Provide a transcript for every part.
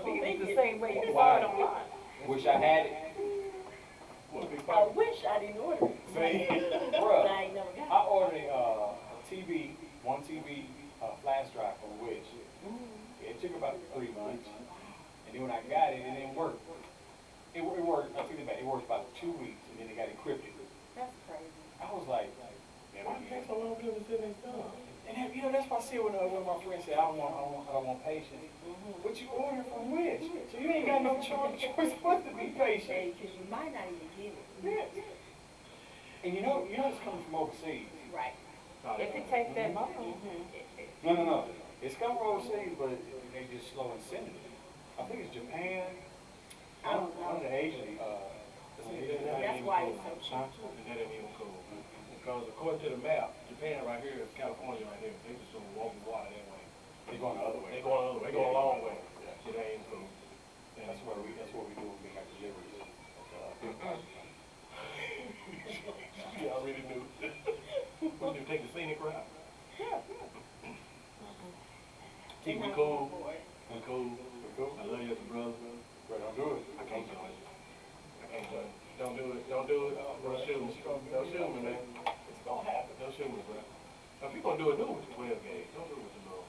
to be the same way you saw Why? it online. Wish I had it. I wish I didn't order it. See, But bruh, I ain't never got I ordered a TV, one TV flash drive from Wish. It took about 3 months, and then when I got it, it didn't work. It worked. I take it back. It worked about 2 weeks, and then it got encrypted. That's crazy. I was like, Why it take so long to get their stuff? and that, that's why I said when my friend said I don't want patience. But you ordered from Wish, so you ain't got no choice but to be patient. Because you might not even get it. Yes. And it's coming from overseas. Right. If it takes that long. No. It's coming from overseas, but they just slow in sending it. I think it's Japan. I don't know. One of the Asian. That's why it's so cheap. And that ain't even cool. Because according to the map, Japan right here is California right here. They just don't walk the water that way. They're going the other way. They going the other way. They going a long way. Shit ain't cool. That's what we do when we got deliveries. You already knew. What you take the scenic route? Yeah. Keep me cool. We cool. I love you as a brother. But don't do it. I can't do it. I can't do it. Don't do it. Don't do it. Don't shoot me. Don't shoot me, man. It's gonna happen. Don't shoot me, bro. Now, if you gonna do it, do it with the 12 gauge. Don't do it with the little.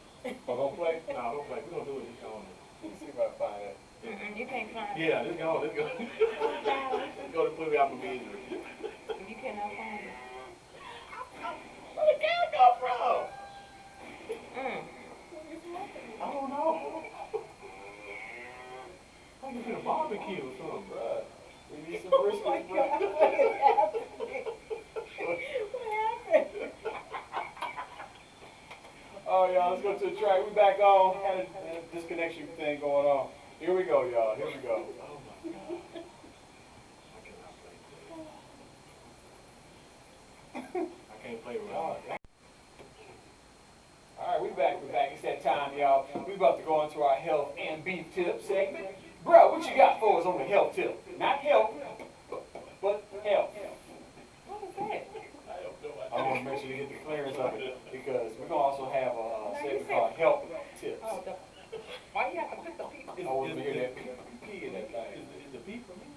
Oh, don't play? No, don't play. We gonna do it just on it. Let's see if I can find that. You can't find it. Yeah, let's go. Let's go. Let's go to put me out my misery. You cannot find it. Where the cow come from? Mm. I don't know. Like it's been a barbecue or something. Bruh, we need some brisket, bruh. What happened? Oh, y'all, let's go to the track. We back on. Had a disconnection thing going on. Here we go, y'all. Here we go. Oh my God. I cannot play this. I can't play with All it. right, we back. It's that time, y'all. We about to go into our health and beef tip segment. Bro, what you got for us on the health tip? Not health, but health. What is that? I want to make sure you get the clearance of it because we're going to also have a segment called health tips. Oh, why you have to put the people? I want to hear that P in that thing. Is the P for me?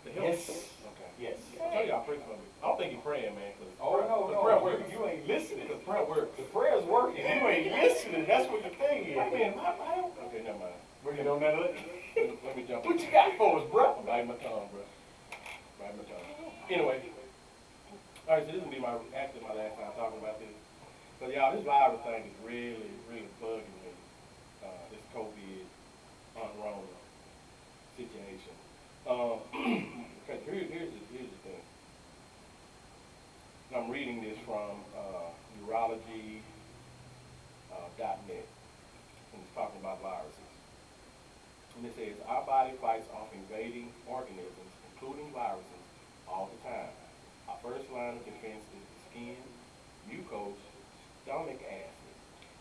The Yes. Okay. Yes. I tell y'all pray for me. I don't think you're praying, man. Cause Oh, the no, prayer no. works. You ain't listening. The prayer works. The prayer's working. You ain't listening. That's what the thing is. I mean, okay, never mind. Bring it on that. Let me jump. What you got for us, bro? I'm biting my tongue, bro. Biting my tongue. Anyway. All right, so this will be my last time talking about this. But y'all, this virus thing is really, really bugging me. This COVID unrolled situation. Okay, here's the thing. I'm reading this from urology.net, and it's talking about viruses. And it says, our body fights off invading organisms, including viruses, all the time. Our first line of defense is the skin, mucose, stomach acid.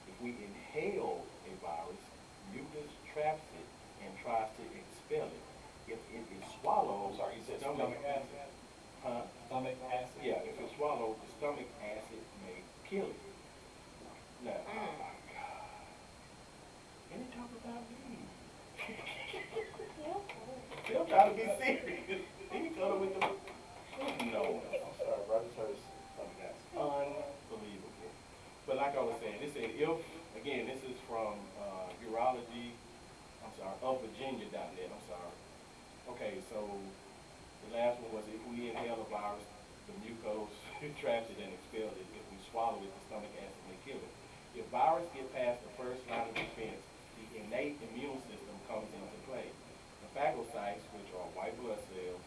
If we inhale a virus, mucus traps it and tries to expel it. If it is swallowed, I'm sorry, you said stomach stomach acid? Huh? Stomach acid? Yeah, if it's swallowed, the stomach acid may kill it. Now, oh my God. And they talk about me. Still trying to be serious. He told with the... No. I'm sorry, bro. I just heard stomach acid. Unbelievable. But like I was saying, this said if, again, this is from urology, of Virginia.net, I'm sorry. Okay, so the last one was if we inhale a virus, the mucose traps it and expels it. If we swallow it, the stomach acid may kill it. If virus get past the first line of defense, the innate immune system comes into play. The phagocytes, which are white blood cells,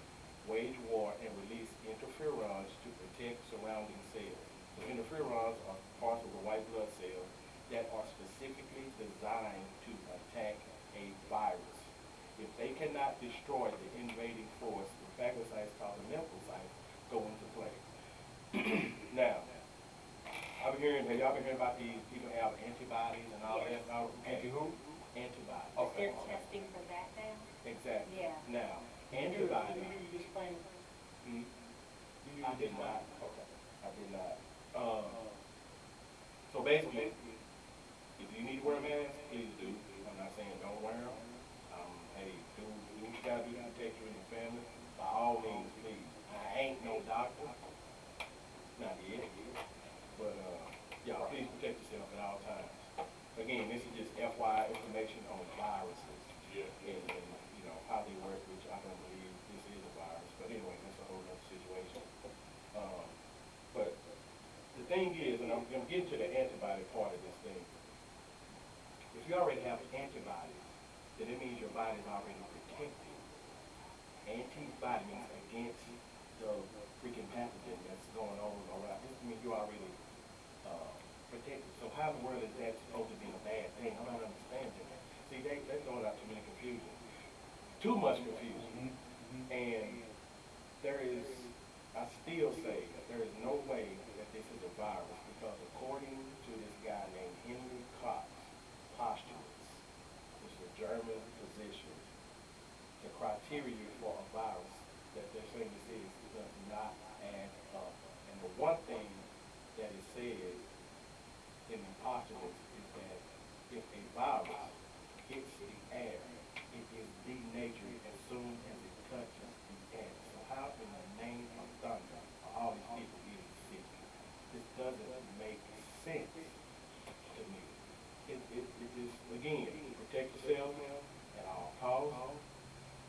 wage war and release interferons to protect surrounding cells. So interferons are parts of the white blood cells that are specifically designed to attack a virus. If they cannot destroy the invading force, the phagocytes called the lymphocytes go into play. Now, I've been hearing, have y'all been hearing about these people have antibodies and all that? Anti who? Antibodies. Okay. They're testing for that now? Exactly. Yeah. Now, antibodies. You explain? I did not. Okay. I did not. So basically, if you need to wear a mask, please do. I'm not saying don't wear them. I'm again, this is just FYI information on viruses. Yeah. And, you know, how they work, which I don't believe this is a virus, but anyway, that's a whole other situation. But the thing is, and I'm getting to the antibody part of this thing. If you already have antibodies, then it means your body's already protected. Antibody means against the freaking pathogen that's going on around. This means you're already protected. So how in the world is that supposed to be a bad thing? I'm not understanding that. See, they're throwing out too many confusion. Too much confusion. And there is, I still say, there is no way that this is a virus because according to this guy named Henry Cox, postulates, which is a German physician, the criteria for a virus that they're saying this is does not add up. And the one thing that is said in the postulates is that if a virus hits the air, it is denatured as soon as it touches the air. So how in the name of thunder are all these people getting sick? This doesn't make sense to me. It is, again, protect yourself at all costs.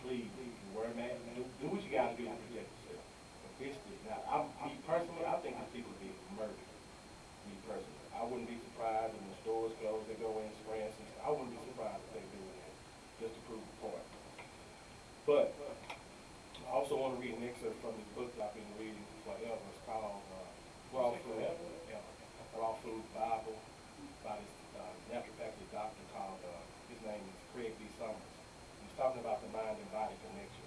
Please, wear a mask. Do what you gotta do to protect yourself. But this is not, me personally, I think these people are being murdered. Me personally. I wouldn't be surprised when the stores close, they go in, spraying some, I wouldn't be surprised if they're doing that, just to prove the point. But, I also want to read an excerpt from this book that I've been reading forever. It's called Raw Food, Raw Food Bible, by this naturopathic doctor called, his name is Craig B. Summers. He's talking about the mind and body connection.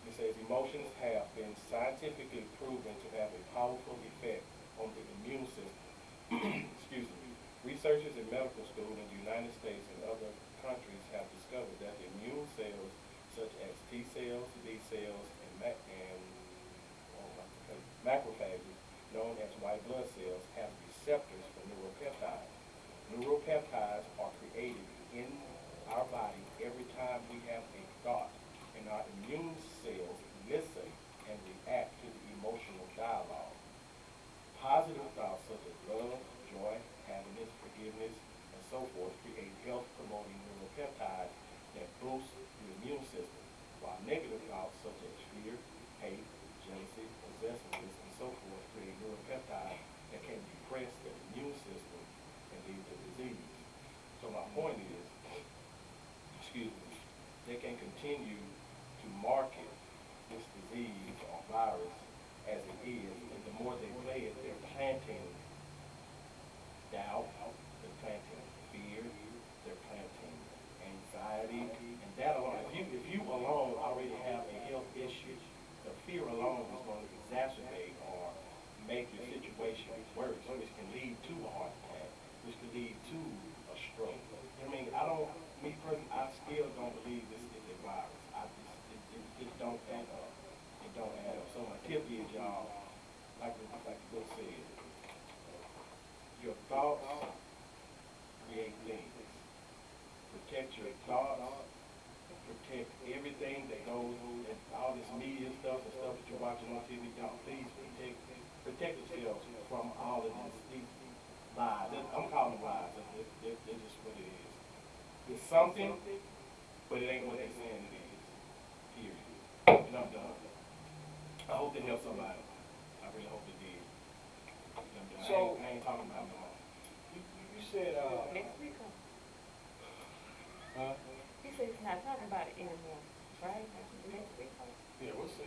He says emotions have been scientifically proven to have a powerful effect on the immune system. Excuse me. Researchers in medical school in the United States and other countries have discovered that the immune cells, such as T cells, B cells, and macrophages, known as white blood cells, have receptors for neuropeptides. Neuropeptides are created in our body every time we have a thought, and our immune cells listen and react to the emotional dialogue. Positive thoughts such as love, joy, happiness, forgiveness, and so forth create health-promoting neuropeptides that boost the immune system, while negative thoughts such as fear, hate, jealousy, possessiveness, and so forth create neuropeptides that can depress the immune system and lead to disease. So my point is, they can continue to market this disease or virus as it is, and the more they play it, they're planting doubt, they're planting fear, they're planting anxiety, and that alone, if you alone already have a health issue, the fear alone is going to exacerbate or make your situation worse, which can lead to a heart attack, which can lead to a stroke. I mean, me personally, I still don't believe this is a virus. It don't add up. It don't add up. So my tip is, y'all, like the book said, your thoughts create things. Protect your thoughts. Protect everything that goes, and all this media stuff and stuff that you're watching on TV. Don't please protect yourselves from all of these lies. I'm calling them lies. They're just what it is. It's something, but it ain't what they're saying it is. Period. And I'm done. I hope it helped somebody. I really hope it did. I'm done. So, I ain't talking about no more. You said, Next week, huh? he said he's not talking about it anymore, right? Next week, Yeah, we'll see.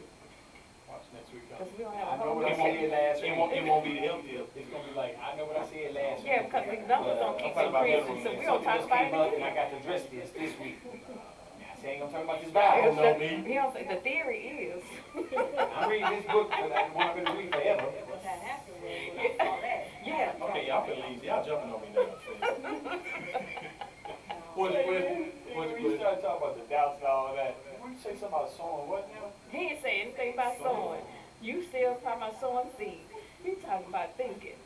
Watch next week. because we don't I have a know whole what I said last week. It won't be the health tip. It's gonna be like, I know what I said last week. Yeah, because the numbers don't keep I'm talking about increasing, so we don't talk Something about just came up it and I again. got to address this week. Now, I say ain't gonna talk about this I virus. don't know me. He don't say, the theory is. I'm reading this book, but I want to read forever. What that happened was, when I saw that. Yeah. Okay, y'all can leave. Y'all jumping on me now. When you started talking about the doubts and all that, when you say something about sowing what now? He ain't say anything about sowing. You still talking about sowing seeds. He talking about thinking.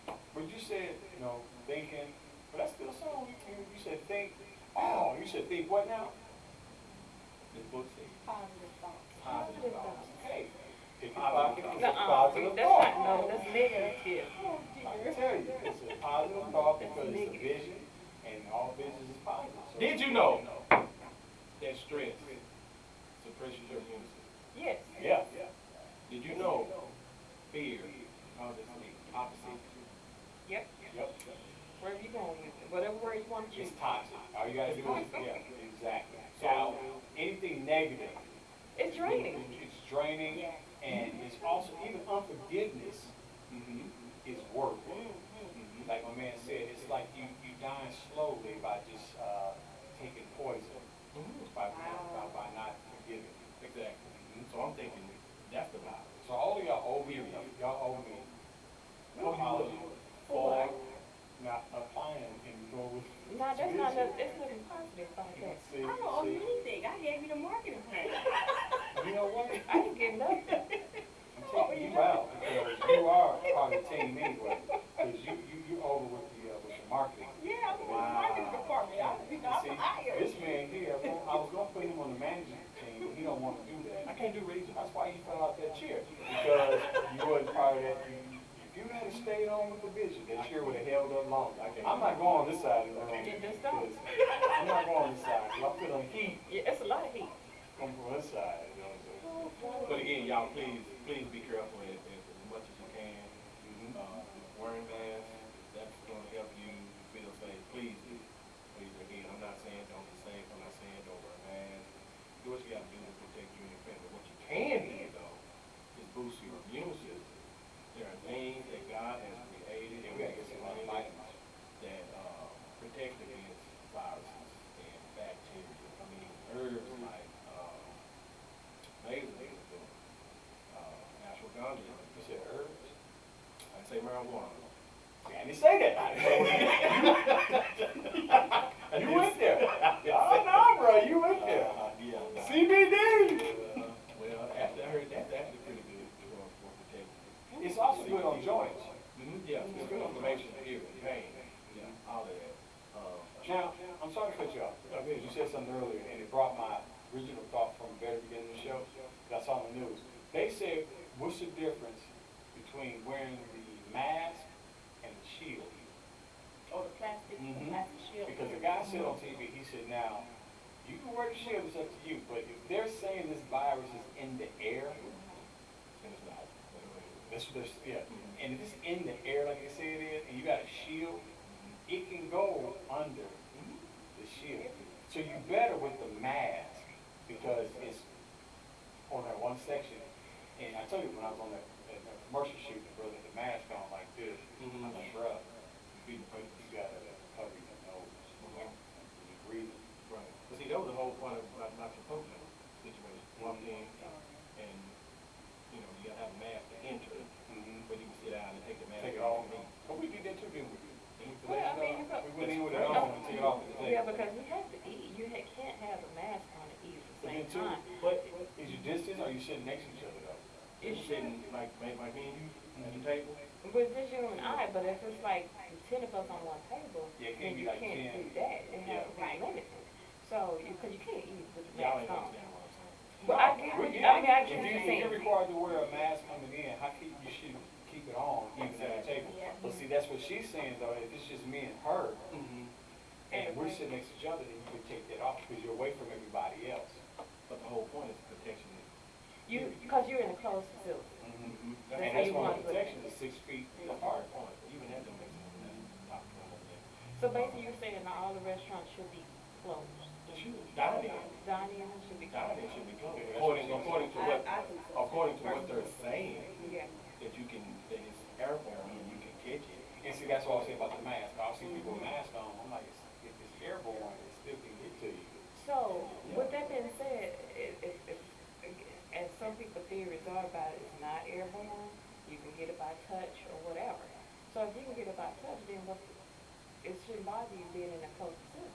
But you said, thinking, but that's still sowing. You said think. Oh, you said think what now? This book says Positive thoughts. positive thoughts. Hey, pick your Positive pocket. It's thoughts. a Nuh-uh. positive That's thought. not, no, that's negative. I can tell you, it's a positive thought because it's a vision. and all business is positive. So Did you know that stress suppresses your immune system? Yes. Yeah. Did you know fear causes the opposite? Yep. Yep. Wherever you going with it, whatever word you want to choose. It's toxic. All you gotta do is, yeah, exactly. So anything negative, It's draining. it's draining, Yeah. and it's also, even unforgiveness Mm-hmm. is work. Like my man said, it's like you dying slowly by just taking poison, by not forgiving. Exactly. Mhm. So I'm thinking that's the vibe. So all of y'all owe me, y'all owe me Oh, you apology would. for not applying and going with. No, that's not nothing, there's nothing positive about that. See, I don't owe you see, anything. I gave you the marketing plan. you know what? I didn't get nothing. I'm taking you out because you are part of the team anyway. Because you over with the marketing. Yeah, I'm in the marketing department. I'm See, hired. this man here, I was gonna put him on the management team, but he don't wanna do I that. can't do regional. That's why he fell out that chair, because you wasn't part of that. If you had stayed on with the vision, that chair would have held up longer. I'm not going on this side of the room. You just don't. 'Cause I'm not going on this side, 'cause I'm feeling heat Yeah, it's a lot of heat. coming from this side, you know what I'm saying? But again, y'all, please be careful as much as you can. Wearing masks, that's going to help you feel safe. Please do. Please, again, I'm not saying don't be safe. I'm not saying don't wear a mask. Do what you got to do to protect you and your family. What you can do, though, is boost your immune system. There are things that God has created Yeah, we gotta get some vitamins. that protect against viruses and bacteria. I mean, herbs like basil, ashwagandha. You said herbs? I'd say marijuana. See, I didn't say that. You went there. Oh, no, bro, you went there. Yeah. CBD. Well, after I heard that's actually pretty good for protecting. It's also good on joints. Yeah, it's good inflammation, pain, yeah, all of that. Now, I'm sorry to cut you off, because you said something earlier, and it brought my original thought from the very beginning of the show. That's on the news. They said, what's the difference between wearing the mask and the shield? Oh, the plastic shield. Because the guy said on TV, he said, now, you can wear the shield, it's up to you, but if they're saying this virus is in the air, And it's not. that's what they're, yeah, and if it's in the air like they say it is, and you got a shield, it can go under the shield. So you better with the mask, because it's on that one section. And I told you when I was on that commercial shoot, the brother had the mask on like this. I'm like, bro, you gotta cover your nose when you're breathing. Right. But see, that was the whole point of my Chipotle situation. Walked in, and, you know, you gotta have a mask to enter, but you can sit down and take the mask Take it off. and eat. But we did that too, didn't we? Well, I mean, you We went in with it on and took it off at the table. Yeah, because you have to eat. You can't have a mask on and eat at the But same then too, time. but is you distance or you sitting next to each other though? You're sitting like me and you at the table. With just you and I, but if it's like 10 of us on one table, Yeah, it then can't be you like can't 10. do that. It Yeah. has to be limited. So, because you can't eat with the Y'all mask ain't on. understand what I'm saying. But I get what you, I mean, I get what you're If saying. you're required to wear a mask coming in, how can you should keep it on even at the table? Yeah. But see, that's what she's saying though, if it's just me and her, and we're Right. sitting next to each other, then you can take that off because you're away from everybody else. But the whole point is protection. Because you're in a closed facility. And That's how that's you one want of it. the protections is 6 feet apart. Even that don't make sense. Top one. So basically, you're saying that all the restaurants should be closed. Dining Dining should be closed. should be closed. According to what, I think so. according to what they're saying, Yeah. that you can, that it's airborne and you can catch it. And see, that's what I was saying about the mask. I see people with masks on, I'm like, if it's airborne, it still can get to you. So, with that being said, if as some people theories are about it, it's not airborne, you can get it by touch or whatever. So if you can get it by touch, then it shouldn't bother you being in a close facility.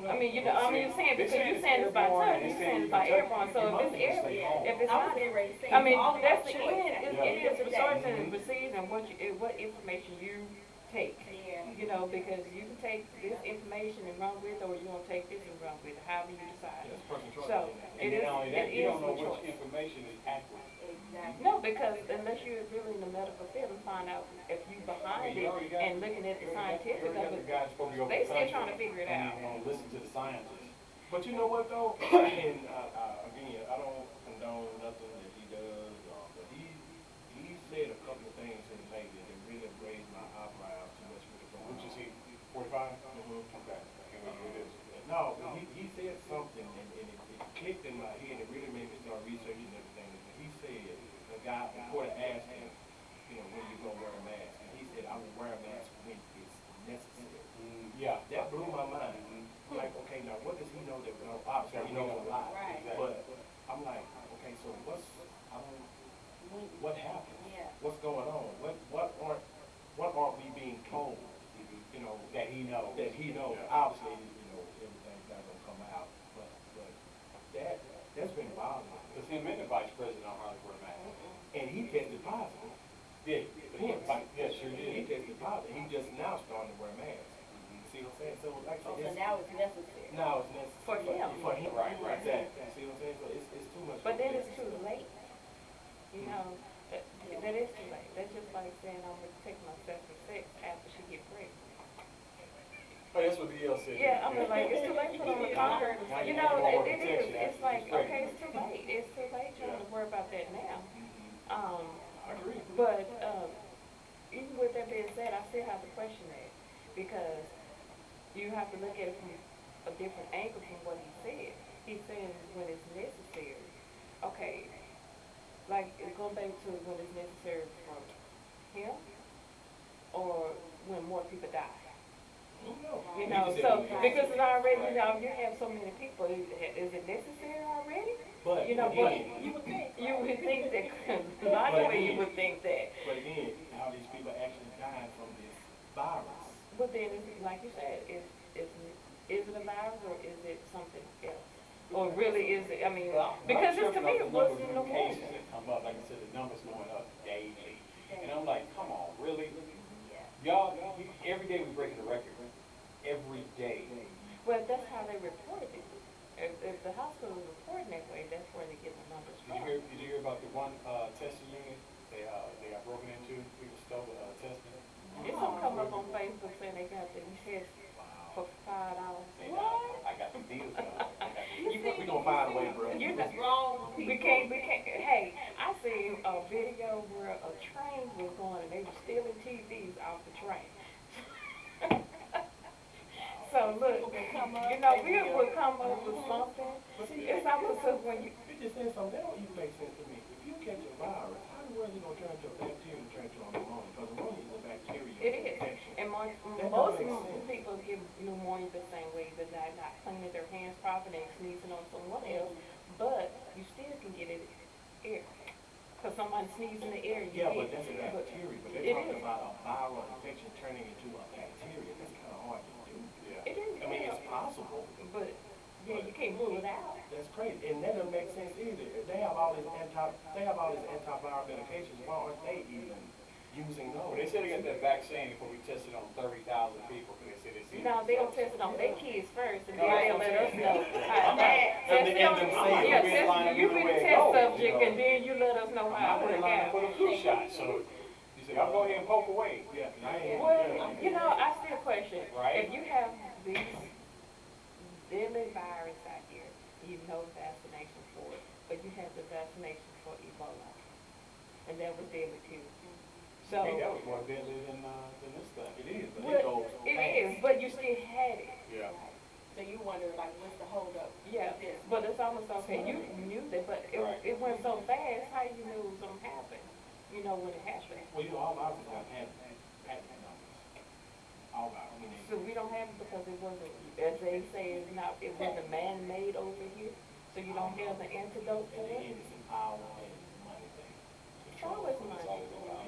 I mean, you know, I mean, you're saying, because you're saying it's by touch, you're saying it's by airborne, so if it's airborne, if it's I was not, getting ready to say. I mean, all that's about the choice. end, it is resources and receives and what information you take. Yeah. You know, because you can take this information and run with, or you're gonna take this and run with, however you decide. That's personal choice. So, And it then is, not only it that, you is don't know the which choice. information is accurate. Exactly. No, because unless you're really in the medical field and find out if you behind You it already got- and looking at the you scientific already got of the it, guys supposed to be over they the still country. trying to figure it Don't out. even wanna listen to the scientists. But you know what though? And again, I don't condone nothing that he does, but he said a couple of things in lately that really raised my eyebrows to what's really going on. Which is he, 45? Mhm. Okay, I can't wait to hear this. No, he said something and it clicked in my head. It really made me start researching everything. And he said, the guy, the reporter asked him, you know, when you gonna wear a mask? And he said, I will wear a mask when it's necessary. Yeah. That blew my mind. Like, okay, now what does he know that we don't? Obviously, he knows a lot. Right. But I'm like, okay, so what happened? Yeah. What's going on? What aren't we being told? You know, That he knows. that he knows. Yeah. Obviously, you know, everything's not gonna come out, but that's been bothering me. Because him and the vice president don't hardly wear masks. And he tested positive. Yeah, yeah, sure He did. tested positive. He just now starting to wear masks. See what I'm saying? So like I Oh, said, so now it's necessary. now it's necessary. For him. For him. Right, right. Exactly. See what I'm saying? So it's too much. But then it's too late. You know, that is too late. That's just like saying I'm gonna take myself for sex after she get pregnant. Oh, that's what the EL said. Yeah, I mean, like, it's too late for them to conquer. Now You you know, have more it is. protection It's after like, she's pregnant. okay, it's too late. It's too late trying to worry about that now. I agree. But, even with that being said, I still have to question that because you have to look at it from a different angle from what he said. He's saying when it's necessary. Okay, like, going back to when it's necessary for him or when more people die. You know, so, because it's already, you know, you have so many people, is it necessary already? But You know, but again, You would think. you would think that, logically you would think that. but again, how these people actually dying from this virus. But then, it's like you said, is it a virus or is it something else? Or really is it, I mean, because it's to me, it wasn't the no more. cases that come up, like I said, the numbers going up daily. And I'm like, come on, really? Y'all, every day we breaking a record. Every day. Well, that's how they reported it. If the hospital is reporting that way, that's where they get the numbers from. Did you hear about the one testing unit? They got broken into, people stole testing. It's gonna come up on Facebook saying they got them tests for $5. I got the deals done. We gonna find a way, bro. You What's know, wrong with we people? can't, hey, I seen a video where a train was going and they were stealing TVs off the train. So look, you know, we would come up with something. It's almost as when you, You just said something, that don't even make sense to me. If you catch a virus, how in the world is it gonna turn into a bacteria and turn into a pneumonia? Because pneumonia is a bacterial it is. infection. And most That don't make sense. people get pneumonia the same way, but not cleaning their hands properly and sneezing on someone else. But you still can get it air. Cause somebody sneezes in the air, you Yeah, get but that's a bacteria, but It they're talking is. about a viral infection turning into a bacteria. That's kind of hard to do. Yeah. It is. I mean, it's possible. But, yeah, you can't rule it out. That's crazy, and that doesn't make sense either. If they have all these antiviral medications. Why aren't they even using those? Well, they said they got that vaccine before we tested on 30,000 people. They said it's No, they'll test it on their kids first, and No, then they'll that's let us what I'm know. saying. how I'm that- not- test and it on- themselves. Yeah, We'll be test, lining you up be the the way it test goes, subject, you know. and then you let us know how I'm it in work line for out. the flu shot, so you say, I'll go ahead and poke away. Yeah, I ain't. Well, you know, I still question, Right. if you have these deadly virus out here, you know vaccination for it, but you have the vaccination for Ebola, and that was deadly too. So, Hey, that was more deadly than this stuff. It is, but it well, goes it fast. is, but you still had it. Yeah. So you wonder, like, what's the holdup? Yeah, with this? but it's almost okay, you knew that, but Right. it went so fast, how you knew it was gonna happen? You know when it happened. Well, you know, all viruses have patent numbers. All viruses. I mean, So we don't have it because it wasn't, as they say, it wasn't man-made over here, so you don't have the antidote for in the it? end, it's an power and money thing. It's always That's money. all it's about.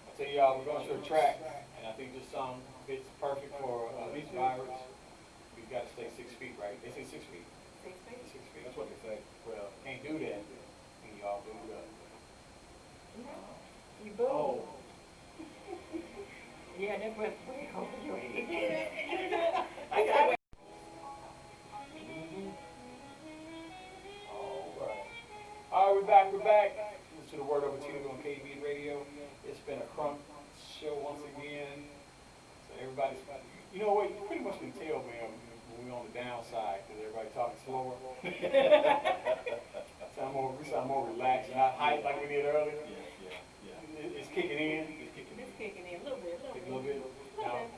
I tell y'all, we're going to a track, and I think this song fits perfect for these virus. We've got to stay 6 feet, right? They say 6 feet. 6 feet? 6 feet. That's what they say. Well, can't do that, and y'all booed up. You boo. Oh, Yeah, that went way over your head. All right, we're back. the word over TV on KB radio. It's been a crunk show once again. So everybody's, you know what, you pretty much can tell, man, when we're on the downside, because everybody talking slower. We sound more relaxed, not hyped like we did earlier. It's kicking in. It's kicking in a little bit, A little bit.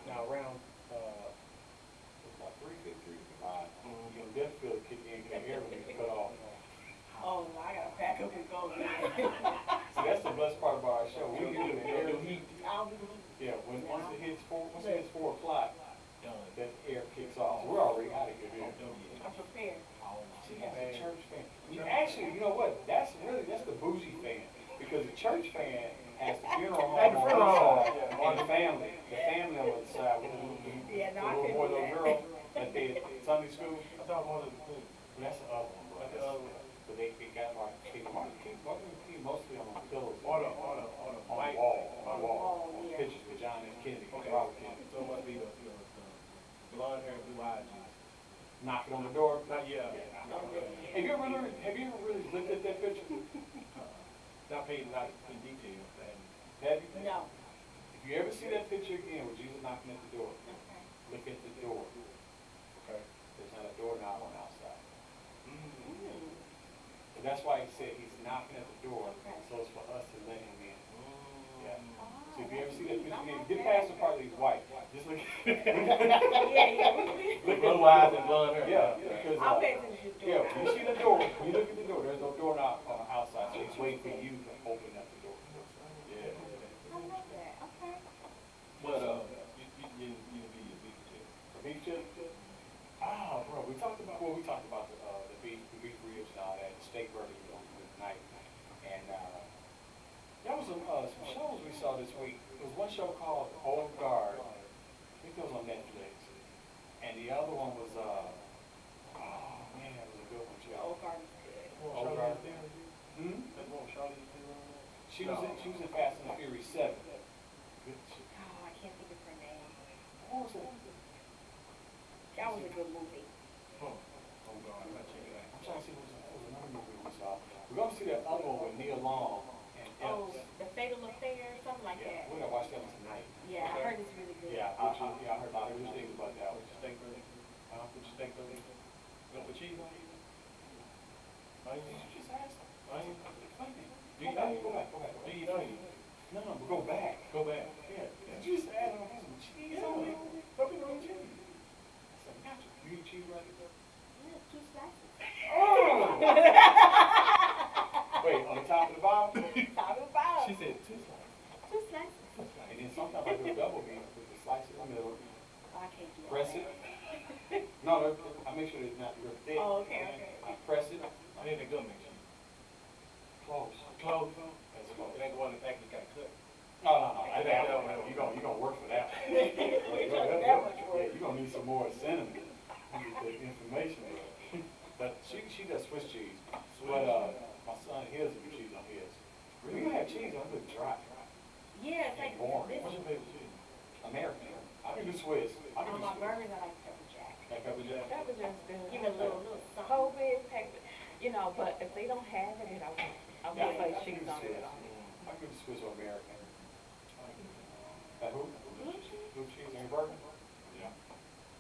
Now around, about 3:55, you know, death feel kick in, because the air will be cut off. Oh, no, I gotta pack up and go. See, that's the best part about our show. We get in the air. I'll be. Yeah, once it hits 4 o'clock, that air kicks off. So we're already out of here. I'm prepared. See, that's a church fan. Actually, you know what? That's the bougie fan. Because the church fan has the funeral home on one side and the family. The family on the other side with the little boy, little girl that they at Sunday school. I thought one of the things. That's the other one, bro. But they got like, mostly on the pillows. On the wall. Yeah. Pictures with John F. Kennedy, Okay. Robert Kennedy. So it must be the blonde hair, blue eyed Jesus. Knocking on the door. Not yet. Have you ever really looked at that picture? Not paid, not in detail. Have you? No. If you ever see that picture again with Jesus knocking at the door, Okay. look at the door. Okay. There's not a doorknob on the outside. Mm. So that's why he said he's knocking at the door, so it's for us to let him in. Yeah. So if you ever see that picture again, get past the part that he's white. Just look. Look blue eyes and blonde hair. Yeah, because I'll pay attention to yeah, when you see the door, when you look at the door, there's no doorknob on the outside, so he's waiting for you to open up the door. Yeah. I love that. Okay. But you be a big tip. The beef chip? Ah, bro, we talked about the beef ribs and all that, the steak burgers tonight, and there was some shows we saw this week. There was one show called Old Guard. I think it was on Netflix, and the other one was oh man, that was a good one too. Old Garden's good. Old Guard. Hmm? She was in Fast and the Furious 7. Good shit. Oh, I can't think of her name. What was it? That was a good movie. Oh God, I gotta check it out. I'm trying to see what was another movie we saw. We're gonna see that other one with Neil Long and Oh, Epps. The Fatal Affair, something like Yeah, that. we're gonna watch that one tonight. Yeah, I heard it's really good. Yeah, I heard a lot of good things about that one. Put your steak burger. Put your steak burger. You gonna put cheese on it? Onion? You just asked. Onion? Do you go back? Do you eat onion? No, but go back. Go back. Yeah. Did you just add on some cheese on it? Put it on cheese. I said, gotcha. You eat cheese right there? Yeah, 2 slices. Oh! Wait, on the top and the bottom? Top and bottom. She said 2 slices. 2 slices. And then sometimes I do a double meat with the slice in the middle. Oh, I can't do that. Press it. No, I make sure it's not real thick. Oh, okay. I press it. I need a gum mix. Close. Close. That's close. It ain't the one that actually got cut. No. You're gonna work for that one. That much work. Yeah, you're gonna need some more cinnamon to get the information. But she does Swiss cheese. But my son, his do cheese on his. We gonna have cheese on it dry. Yeah, it's like Boring. this. What's your favorite cheese? American. I can do Swiss. I can On do my Swiss. burgers, I like pepper jack. Like pepper jack. That was just good. Give it a little something. Whole big package, you know, but if they don't have it, I'll Yeah, put like I can cheese do on it. Swiss. I can do Swiss or American. Who? Blue cheese? Blue cheese on your burger? Yeah.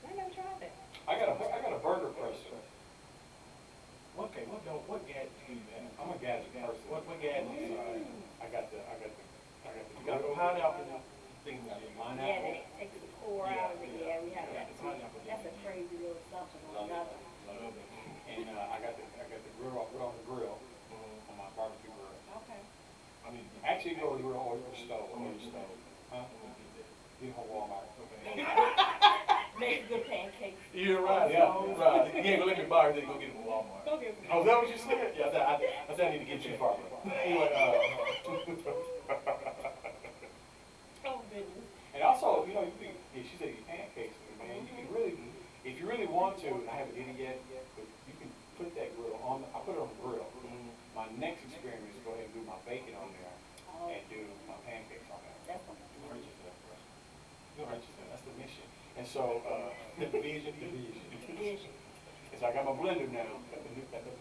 I never tried that. I got a burger presser. Okay, what gadgets do you have? I'm a gadget person. What gadgets? I got the You got the pineapple thing. Yeah, pineapple. that takes the core out of it. Yeah, we have that The too. pineapple. That's a crazy little something on nothing. Love it. And I got the grill off the grill on my barbecue grill. Okay. I mean, Actually, go to the grill or the stove. I'm on the stove. Huh? I'm gonna get that. Get it from Walmart. Make good pancakes. You're right. Yeah. Right. He ain't gonna let me buy it. Then go get it from Walmart. Go get Oh, is that what you said? Yeah, I said I need to get you far. Anyway, Oh, goodness. and also, you know, she said you pancakes, man. You can really, if you really want to, and I haven't did it yet, but you can put that grill on. I put it on the grill. My next experiment is to go ahead and do my bacon on there Oh, and do my pancakes on there. that's what You hurt yourself, bro. You hurt yourself. That's the mission. And so, the vision. vision. And so I got my blender now. Got the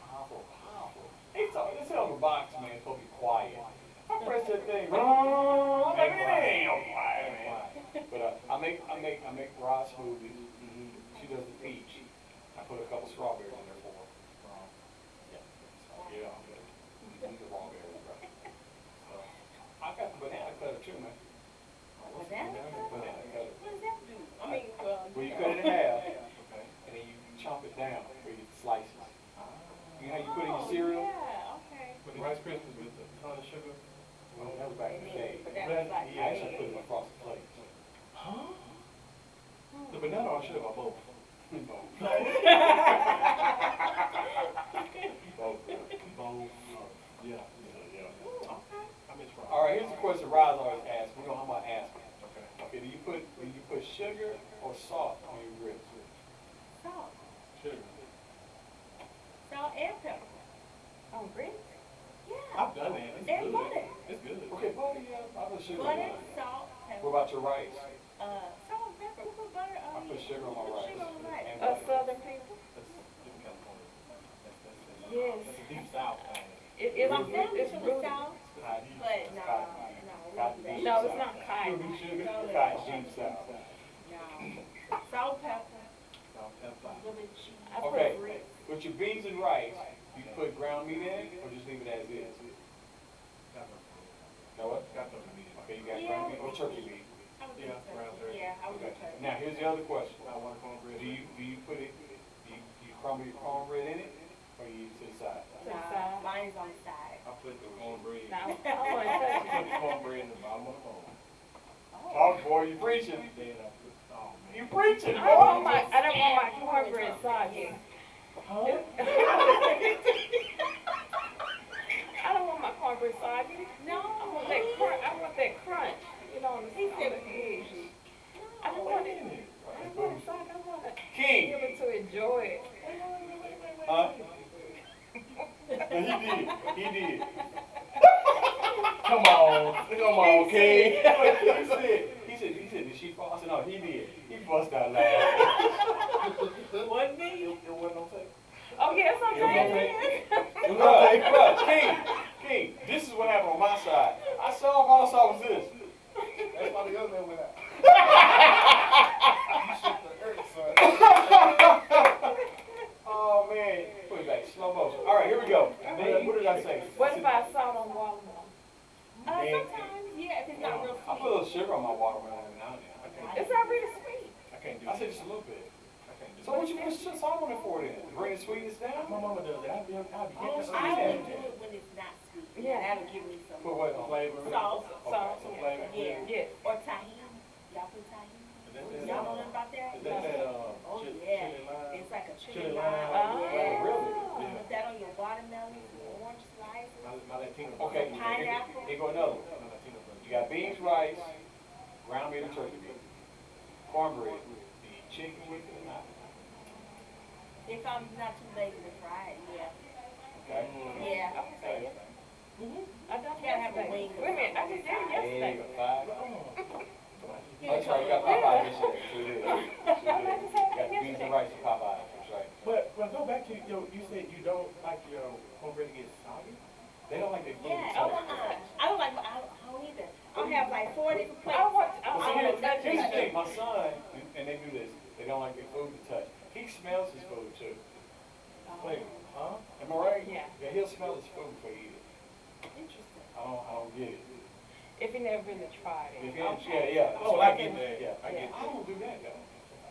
powerful, powerful. It's on the box, man. It's supposed to be quiet. I press that thing. I'm like, it ain't quiet, man. But I make raw smoothies. She does the peach. I put a couple strawberries in there for her. Yeah, the raw berries, bro. I got the banana cutter too, man. Banana cutter? Banana cutter. What does that do? I mean, Well, you cut it in half, and then you chop it down where you slice it. You know how you put in your cereal? Yeah, okay. With the Rice Krispies with a ton of sugar. Well, that was back in the day. But that was like, I actually put it in my frosted flakes. Huh? The banana or sugar or both? Both. Both. Yeah. okay. I miss fries. All right, here's the question Roz always asks. We know how I'm gonna ask it. Okay. Okay, do you put sugar or salt on your grits? Salt. Sugar. Salt and pepper. On grits? Yeah. I've done that. It's And good. butter. It's good. Okay, butter, yeah, I put sugar on Butter, mine. salt, pepper. What about your rice? Salt and pepper. We put butter on I put sugar on my Put rice. sugar on the rice. And Us butter. southern people? That's different California. Yes. That's a deep south thing. It's My family it's should rooted. salt, Cotton. but no, Cotton. no. Cotton we- beans. No, it's not cotton. Sugar, cotton, deep south. No. Salt, pepper, South pepper. a little bit of cheese. I put Okay, grits. with your beans and rice, you put ground meat in, or just leave it as is? Know what? Got them meat. Okay, you got Yeah. ground meat or turkey meat? I would do Yeah, turkey. ground turkey. Yeah, I would do Okay. turkey. Now, here's the other question. I want cornbread. Do you put it, do you crumble your cornbread in it, or you use it to the side? To the Nah, side. mine is on the side. I put the cornbread. Now, I want to touch Put it. the cornbread in the bottom of the bowl. Oh, boy, you preaching. Then I put, oh man. You preaching, I don't want boy. my cornbread soggy. Huh? I don't want my cornbread soggy. No. I want that crunch, you know, on the edge. I don't want it. I don't want it soggy. I want to be King, able to enjoy it. huh? He did. Come on, King. He said, did she fall? I said, no, he did. He bust out laughing. Wasn't me. It wasn't on tape. Oh, yes, sometimes it is. Look, King, this is what happened on my side. I saw him, all I saw was this. That's why the other man went out. You shook the earth, son. Oh, man. Put it back, slow motion. All right, here we go. What did I say? What if I salt on watermelon? Sometimes, yeah, if it's not real I put a sweet. little sugar on my watermelon every now and then. It's not really sweet. I can't do I it. said just a little bit. I can't do So what you put salt on it for then? To bring the sweetness down? My mama does that. I'd be I getting only do it when it's not sweet. Yeah. That'll give me some Put what on? flavor. salt. Salt. Some flavor. Yeah. Yes. Or tahini. Y'all put tahini? Y'all know nothing about that? Is that Oh, chili yeah. lime? It's like a Chili chili lime. lime. Oh, Yeah. really? Yeah. Put that on your watermelon, orange slices. My Latino. Okay, Pineapple. here go another one. My Latino brother. You got beans, rice, ground meat or turkey meat, cornbread. Do you eat chicken with it or not? If I'm not too lazy to fry it, yeah. Okay? Yeah. I would say yes. I done You gotta have a yesterday. wing. Wait a minute, I just did it There yesterday. you go, five. Yeah, That's right, you got Popeye this year. Sure did. Sure did. You got beans and rice and Popeye, that's right. But go back to you said you don't like your cornbread to get soggy? They don't like their food Yeah, to oh, touch. I don't like, I don't either. I'll have like 4 different plates. I don't want, Well, see, I here's don't touch here's the it. thing, my son, and they do this, they don't like their food to touch. He smells his food too. Wait, huh? Am I right? Yeah. Yeah, he'll smell his food before he eat it. Interesting. I don't get it. If you never really tried If it. he ain't, yeah. Oh, I get that. Yeah, I get I don't do that though.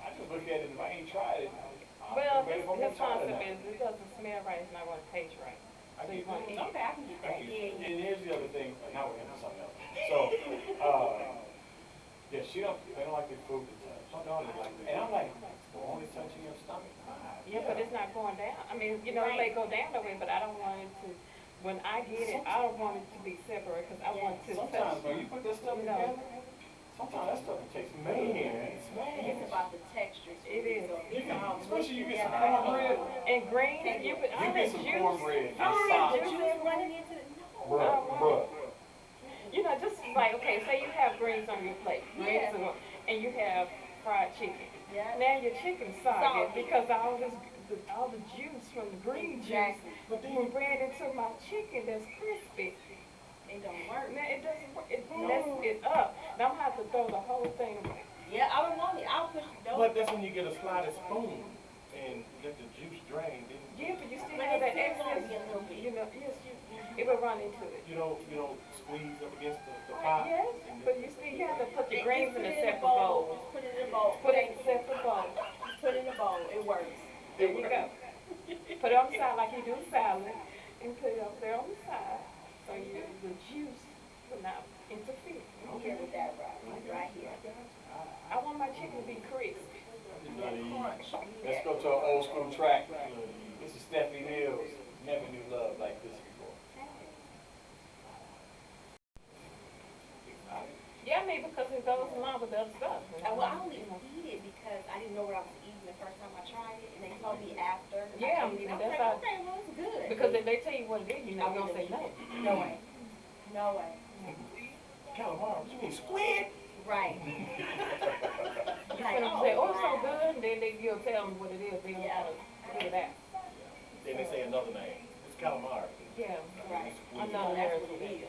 I just look at it, if I ain't tried it, Well, maybe his I'm gonna try it concept now. is it doesn't smell right, it's not going to taste right. I So you get want to that. eat it. Okay, I can get that. Yeah, And here's the other thing, now we're into something else. So, yeah, they don't like their food to touch. My daughter like that. And I'm like, well, only touching your stomach. Yeah, but it's not going down. I mean, you know, it may go down that way, but I don't want it to, when I get it, I don't want it to be separate because I want to Sometimes touch. when you put this stuff No. together, sometimes that stuff tastes man. it's about the texture. It is. Especially you get some cornbread. And green, you put all You that get some juice. cornbread and All that solid. The juice. juice running into the, no. Bruh. You know, just like, okay, say you have greens on your plate, greens Yeah. and you have fried chicken. Yeah. Now your chicken's soggy Soggy. because all the juice from the green juice Exactly. was ran into my chicken that's crispy. It don't work. Now it doesn't work. It messes it up. Now I'm gonna have to throw the whole thing away. Yeah, I don't want it. I'll push the dough. But that's when you get a slotted spoon and let the juice drain. Then Yeah, but you still But have it's that still gonna excess. be a little bit. You know, yes, it will run into it. you don't squeeze up against the pot. Yes, and but you still have to put the Just grains put in a it separate bowl. bowl. Just put it in a bowl. Put it in a separate bowl. Just put it in a bowl. It works. There you go. Put it on the side like you do salad, and put it up there on the side, so the juice will not interfere. I'm here with that right here. I want my chicken to be crisp. Crunch. Let's go to an old school track. This is Stephanie Mills. Never knew love like this before. Yeah, I mean, because it goes along with the other stuff. Well, I only eat it because I didn't know what I was eating the first time I tried it, and they told me after. Yeah, I was that's like, how- okay, well, it's good. Because if they tell you what it is, you're not gonna say no. No way. No way. Calamari, what you mean squid? Right. You Like, gonna say, oh, it's so wow. good, and then you'll tell them what it is. They don't Yeah. want to figure that. Then they say another name. It's calamari. Yeah, Right. I So know that's there's what it is.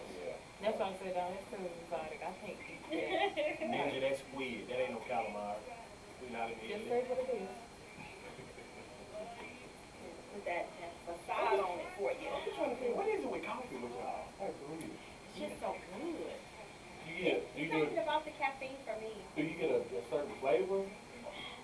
That's why I said, oh, that's too exotic. I can't eat that. Ninja, that's squid. That ain't no calamari. We're not in Just Italy. say what it is. Put that facade on it for you. I'm just trying to think, what is it with coffee with y'all? Like, for real. It's just so good. Do Something about the caffeine for me. you get a certain flavor?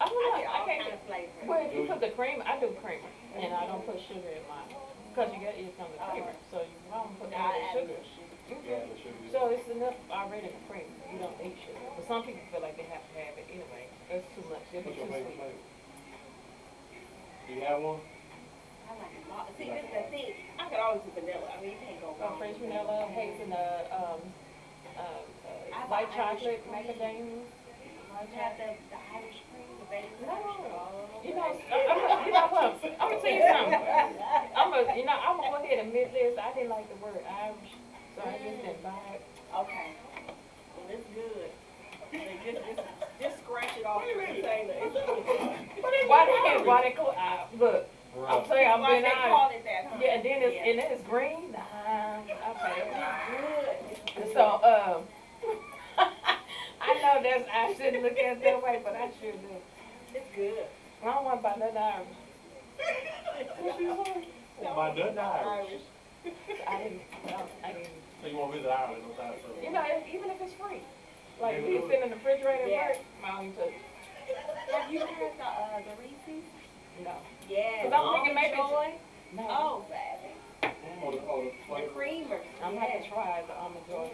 I don't know. I get I all can't. kind of flavors. Well, if you put the cream, I do creamer, and I don't put sugar in mine. Because you get it from the creamer, so you don't put Now any I add sugar. some sugar. Yeah, the sugar. So it's enough already for cream. You don't need sugar. But some people feel like they have to have it anyway. That's too much. It'll What's be your too favorite sweet. flavor? Do you have one? I like it all. See, this is the thing. I could always do vanilla. I mean, you can't go wrong. French vanilla, hazelnut, white chocolate, macadamia. White You have chocolate. the Irish cream, the bacon. No. Oh, You know, okay. you know what? I'm gonna tell you something. I'm gonna go ahead and admit this. I didn't like the word Irish, so I just didn't buy it. Okay. Well, it's good. Just scratch it off the container. It's good. Why they call look? I'm telling you, I'm Why being they honest. call it that, huh? Yeah, and then it's Yeah. and then it's green. Okay. It's good. So I know I shouldn't look at it that way, but I sure do. It's good. I don't want to buy nothing Irish. My nut Irish. Irish. I didn't. I didn't. So you won't visit Ireland no time soon? You know, even if it's free. Like if you sit in the refrigerator and Yeah. work, I don't even touch it. Have you heard the Reese's? No. Yeah. Cause I'm thinking maybe Joy. no. Oh, baby. The The flavor. creamer. I'm gonna have to try the almond joy.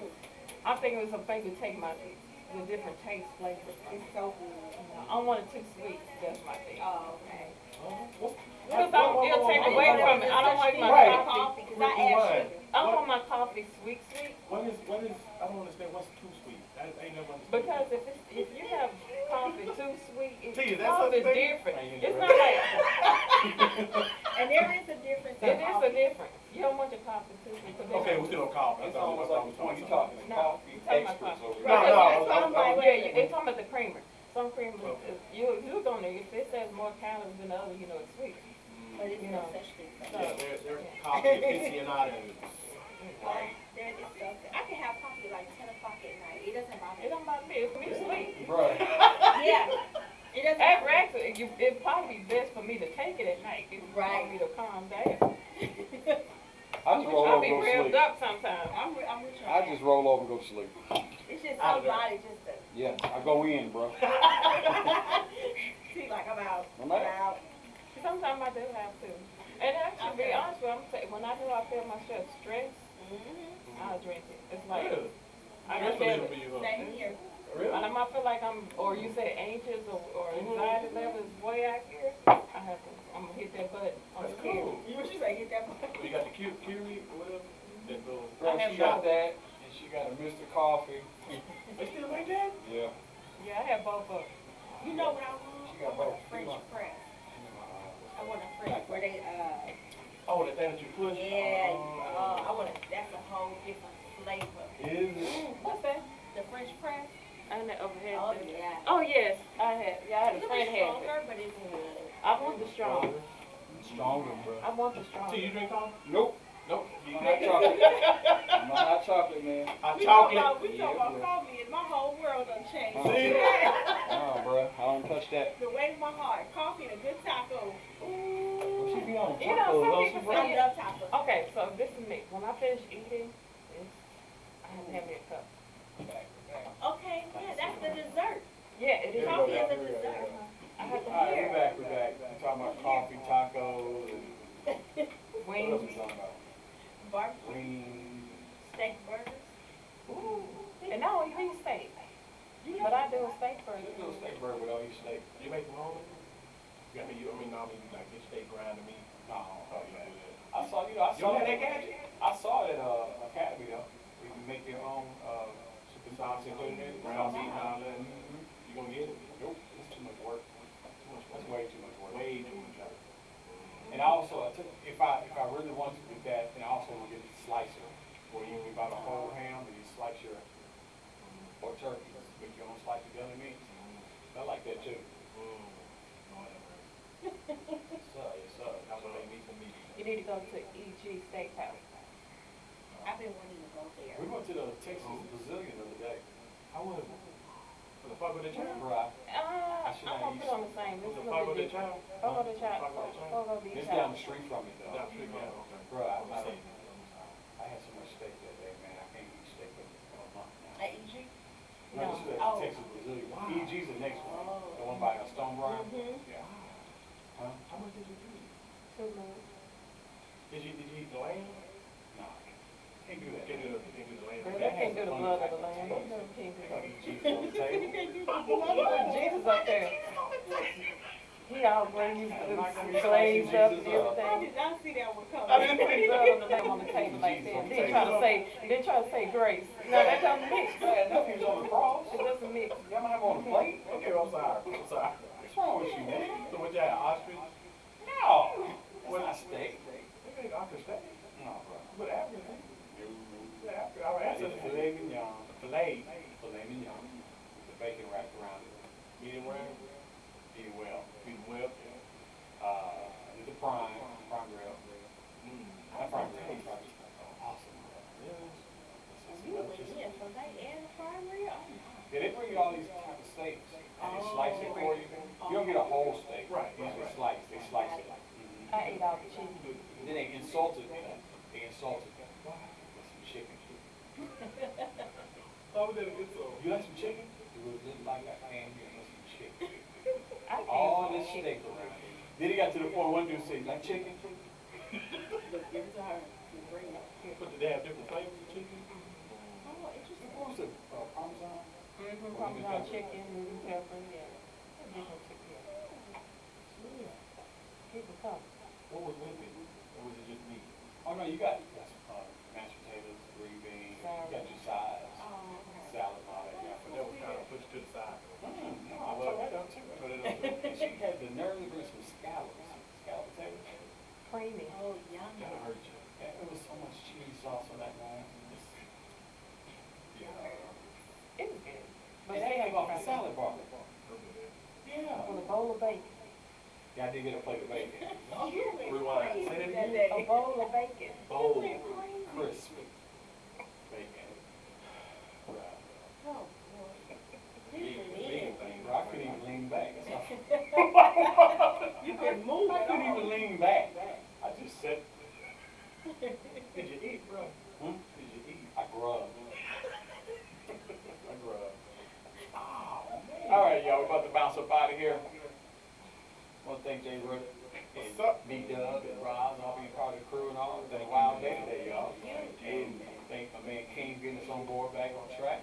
I'm thinking it was a thing to take the different taste flavors. It's so good. I don't want it too sweet. That's my thing. Oh, okay. Because it'll take away from it. I don't like my Right. coffee. because I add Right. sugar. I don't want my coffee sweet. What is, I don't understand, what's too sweet? I ain't never understood. Because if you have coffee too sweet, See, that's coffee is something- different. It's not like And there is a difference. it is a difference. You don't want your coffee too sweet. 'cause Okay, then- we still on coffee. It's almost like when you talking to No, coffee you're talking about experts coffee. over No, here. no, Yeah, they talking about the creamer. Some creamers, you don't know if it says more calories than the other, you know it's sweet. But it's You no know. such thing. Yeah, they're coffee aficionados. Like, there is something. I can have coffee like 10 o'clock at night. It doesn't bother It don't bother me. It's me sweet. Bruh. Yeah. It doesn't Hey, bother Rex, it'd probably be best for me to take it at night. It's Right. for me to calm down. I just roll I'll over be and go to revved sleep. up sometimes. I'm with you. I just roll over and go to sleep. It's just Out of there. somebody just to Yeah, I go in, bro. see like I'm out. I'm out. Sometimes I do have to. And actually, to be Okay. honest with you, I'm saying, when I know I feel myself stressed, Mm-hmm. I'll drink it. It's like, Really? I That's can a feel little it. for you, huh? Same here. Really? And I might feel like or you say anxious or Mhm. anxiety level is way out here, I'm gonna hit that button on That's the kid. cool. You what you say? Hit that So button. you got the Curie or whatever? That little, Bro, have she got both. that, and she got a Mr. Coffee. they still make that? Yeah. Yeah, I have both of them. You know what I want? She got I want both. a French press. I want a French where they Oh, the thing that you push? yeah. Oh. I want a, that's a whole different flavor. Is it? What's that? The French press. I never had Oh, that. yeah. Oh, yes, I had. Yeah, I had a It's friend had stronger, it. but it's good. I want the strong. Stronger, bro. I want the strong. So you drink coffee? Nope. Nope. I'm a hot chocolate. I'm a hot chocolate, man. Hot We chocolate. talk Yeah, about bro. coffee and my whole world done changed. See? Yeah. Nah, bro. I don't touch that. The way my heart, coffee and a good taco. Well, she be on You know, some people bro. I love tacos. Okay, so this is me. When I finish eating, I have to have me a cup. Okay, yeah, that's the dessert. Yeah, it is. Coffee is a Here we go. dessert. I have to All right, Here. we're back. We're talking about coffee, tacos, and what else wings. we talking about? Barbecue, Wings. steak burgers. Ooh. And I don't eat steak. But I do a steak burger. Just do a steak burger with all your steak. You make them home? I mean, normally you like get steak grind to meat. No, Oh, you do that. I saw You don't have that that. gadget? I saw it at Academy though. You can make your own chicken sauce included in it. Ground meat and all that. Mhm. You gonna get it? Nope, it's too much work. Too much That's work. way too much work. Way too much work. And I also I took if I really wanted to do that, then I also would get the slicer. Where you buy the whole ham and you slice your or turkey, make your own slice of deli meat. I like that too. So, I'm gonna make me some meat. You need to go to EG Steakhouse. I've been wanting to go there. we went to the Texas Brazilian the other day. How was it? For the fuck with the child? Right. I'm gonna put on the same. This Was is the a fuck little with the bit child? different. Fogo de Chao. Fogo de Chao? Fogo de It's Chao. down the street from it though. Down the street, yeah, okay. Bro, I'm I had so much steak that day, man. I can't eat steak for a month now. At EG? No, this is Oh. at Texas Brazilian. Wow. EG's the next one. Oh. The one by Stone Brian. Mhm. Yeah. Huh? How much did you do? Too much. Did you eat the lamb? No. Can't do that. Can't do the lamb. Girl, That they has can't do a the fun blood of type the of lamb. taste. No, you can't do Like that. eat cheese on the table. Jesus up there. He all greased I'm not gonna and be glazed slicing up and Jesus up. I everything. did not see that one coming. I didn't Put see blood on the lamb on the table like that. Then try to say grace. No, that doesn't mix. Man, nothing's on the cross. It doesn't mix. Y'all might have on a plate. Okay, I'm sorry. I'm sorry. What's wrong with you, man? So what you had, ostrich? No. It's not steak. You ain't ostrich steak. No, bro. But African thing. Yeah, African. Our I did ancestors. filet mignon. Filet. Filet mignon. With the bacon wrapped around it. Medium rare. Eat it well. Medium well. I did the prime grill. Not prime grill. Awesome. You went in for that and prime rib? Oh, my. Yeah, they bring you all these type of steaks, and they slice it for you. You don't get a whole steak. Right. They slice it. Mhm. I ate all the chicken. Then they insulted me. They insulted me with some chicken. How was that a good song? You like some chicken? It would look like I came here with some chicken. I All ate this some steak around. Then it got to the point one dude said, like chicken? Look, give it to her. You bring it. But did they have different flavors of chicken? Oh, interesting. What was it? Parmesan? Parmesan chicken, lemon pepper, yeah. Different chicken, yeah. People come. What was with it? Or was it just meat? Oh no, you got some mashed potatoes, green beans, you got your sides, Oh, okay. salad and all that. Yeah, But that was kind of pushed to the side. No, I love that up too. Put it on. And she had the nerve to bring some scallops, scallop potatoes. Creamy. Oh, yum. That'll hurt you. Yeah, there was so much chili sauce on that one. It was good. But And they that had came off the fried salad bar. Don't do that. Yeah. with a bowl of bacon. Yeah, I did get a plate of bacon. Oh, you went Rewind. crazy Say that that again. A day. bowl of bacon. Bold. Crisp bacon. Right. Oh, boy. Big, You big can thing. Bro, I couldn't even lean back. That's how- You can move. I couldn't even lean back. I just sat. Did you eat, bro? Hmm? Did you eat? I grubbed. I grubbed. All right, y'all, we're about to bounce up out of here. I want to thank Jay Rook What's up? B Dub and Roz, all being part of the crew and all. It's been a wild day today, y'all. And thank my man King getting us on board back on track.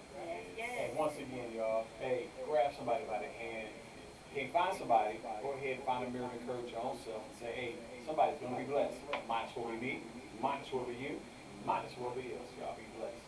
Yes. And once again, y'all, hey, grab somebody by the hand. If you can't find somebody, go ahead and find a mirror to encourage your own self and say, hey, somebody's going to be blessed. Minus what we need, minus what we you, minus what we is. Y'all be blessed.